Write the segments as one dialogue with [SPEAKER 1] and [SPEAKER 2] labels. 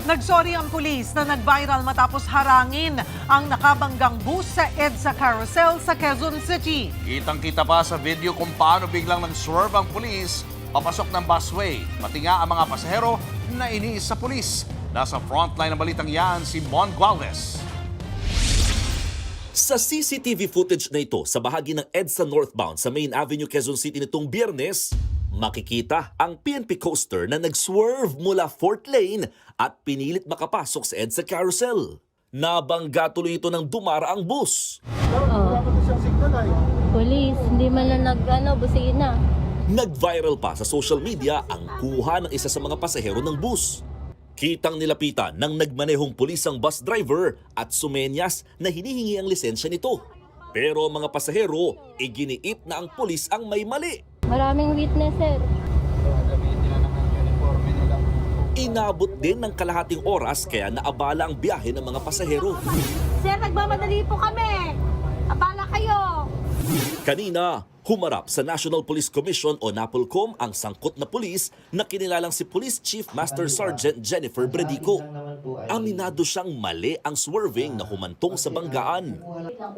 [SPEAKER 1] Nagsorry ang pulis na nag-viral matapos harangin ang nakabanggang bus sa EDSA Carousel sa Quezon City.
[SPEAKER 2] Kitang-kita pa sa video kung paano biglang nag-swerve ang pulis papasok ng busway. Pati nga ang mga pasahero na iniis sa pulis. Nasa frontline ng balitang yan si Mon Gualvez.
[SPEAKER 3] Sa CCTV footage na ito sa bahagi ng EDSA northbound sa Main Avenue, Quezon City nitong Biyernes, makikita ang PNP coaster na nag-swerve mula 4th lane at pinilit makapasok sa EDSA Carousel. Nabangga tuloy ito ng dumaraang bus.
[SPEAKER 4] Police, hindi man lang busina.
[SPEAKER 3] Nag-viral pa sa social media ang kuha ng isa sa mga pasahero ng bus. Kitang nilapitan ng nagmanehong pulis ang bus driver at sumenyas na hinihingi ang lisensya nito. Pero mga pasahero, iginiit na ang pulis ang may mali.
[SPEAKER 4] Maraming witness, sir.
[SPEAKER 3] Inabot din ng kalahating oras kaya naabala ang biyahe ng mga pasahero.
[SPEAKER 4] Sir, nagmamadali po kami. Abala kayo.
[SPEAKER 3] Kanina, humarap sa National Police Commission o NAPOLCOM ang sangkot na pulis na kinilalang si Police Chief Master Sergeant Jennifer Bredico. Aminado siyang mali ang swerving na humantong sa banggaan.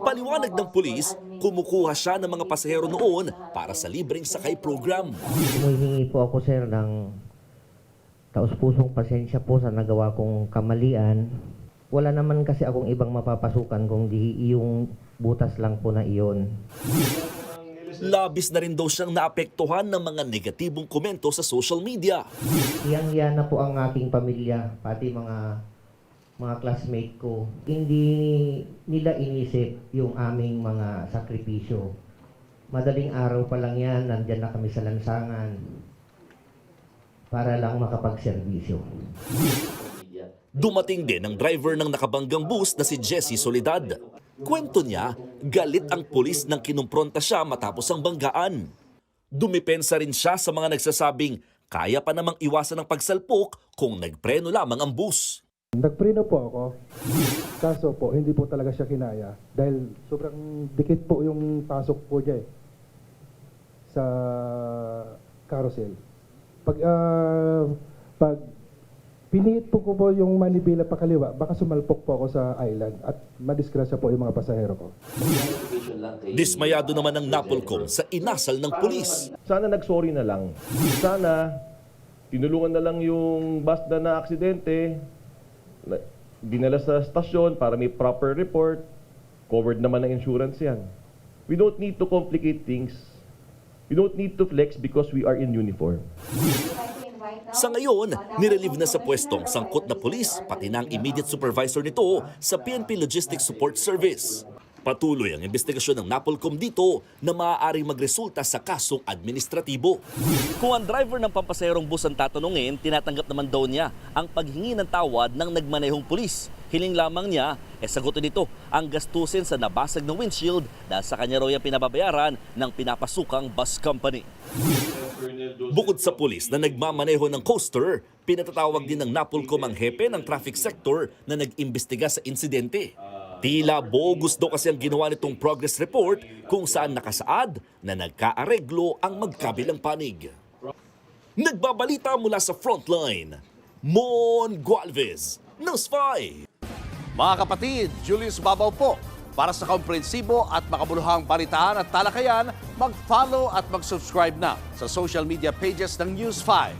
[SPEAKER 3] Paliwanag ng pulis, kumukuha siya ng mga pasahero noon para sa libreng sakay program.
[SPEAKER 5] Humihingi po ako, sir, ng taus-pusong pasensya po sa nagawa kong kamalian. Wala naman kasi akong ibang mapapasukan kundi yung butas lang po na iyon.
[SPEAKER 3] Labis na rin daw siyang naapektuhan ng mga negatibong komento sa social media.
[SPEAKER 5] Hiyang-hiya na po ang aking pamilya, pati mga classmate ko. Hindi nila inisip yung aming mga sakripisyo. Madaling araw pa lang yan, nandyan na kami sa lansangan para lang makapagserbisyo.
[SPEAKER 3] Dumating din ang driver ng nakabanggang bus na si Jesse Soledad. Kwento niya, galit ang pulis nang kinumpronta siya matapos ang banggaan. Dumipensa rin siya sa mga nagsasabing kaya pa namang iwasan ng pagsalpok kung nagpreno lamang ang bus.
[SPEAKER 6] Nagpreno po ako, kaso po hindi po talaga siya kinaya dahil sobrang dikit po yung pasok po niya sa carousel. Pag pinihit po ko yung manibela pa kaliwa, baka sumalpok po ako sa island at madisgrasya po yung mga pasahero ko.
[SPEAKER 3] Dismayado naman ang NAPOLCOM sa inasal ng pulis.
[SPEAKER 7] Sana nag-sorry na lang. Sana tinulungan na lang yung bus na aksidente, dinala sa stasyon para may proper report, covered naman ng insurance yan. We don't need to complicate things. We don't need to flex because we are in uniform.
[SPEAKER 3] Sa ngayon, nirelieve na sa pwestong sangkot na pulis, pati na ang immediate supervisor nito sa PNP Logistics Support Service. Patuloy ang investigasyon ng NAPOLCOM dito na maaaring magresulta sa kasong administratibo. Kung ang driver ng pampasaherong bus ang tatanungin, tinatanggap naman daw niya ang paghingi ng tawad ng nagmanehong pulis. Hiling lamang niya, sagutin nito ang gastusin sa nabasag na windshield dahil sa kanya raw yung pinababayaran ng pinapasukang bus company. Bukod sa pulis na nagmamaneho ng coaster, pinatatawag din ng NAPOLCOM ang hepe ng traffic sector na nag-imbestiga sa insidente. Tila bogus daw kasi ang ginawa nitong progress report kung saan nakasaad na nagkaareglo ang magkabilang panig. Nagbabalita mula sa frontline, Mon Gualvez, News 5.
[SPEAKER 2] Mga kapatid, Julius Babaw po. Para sa komprehensibo at makabuluhang balitaan at talakayan, mag-follow at mag-subscribe na sa social media pages ng News 5.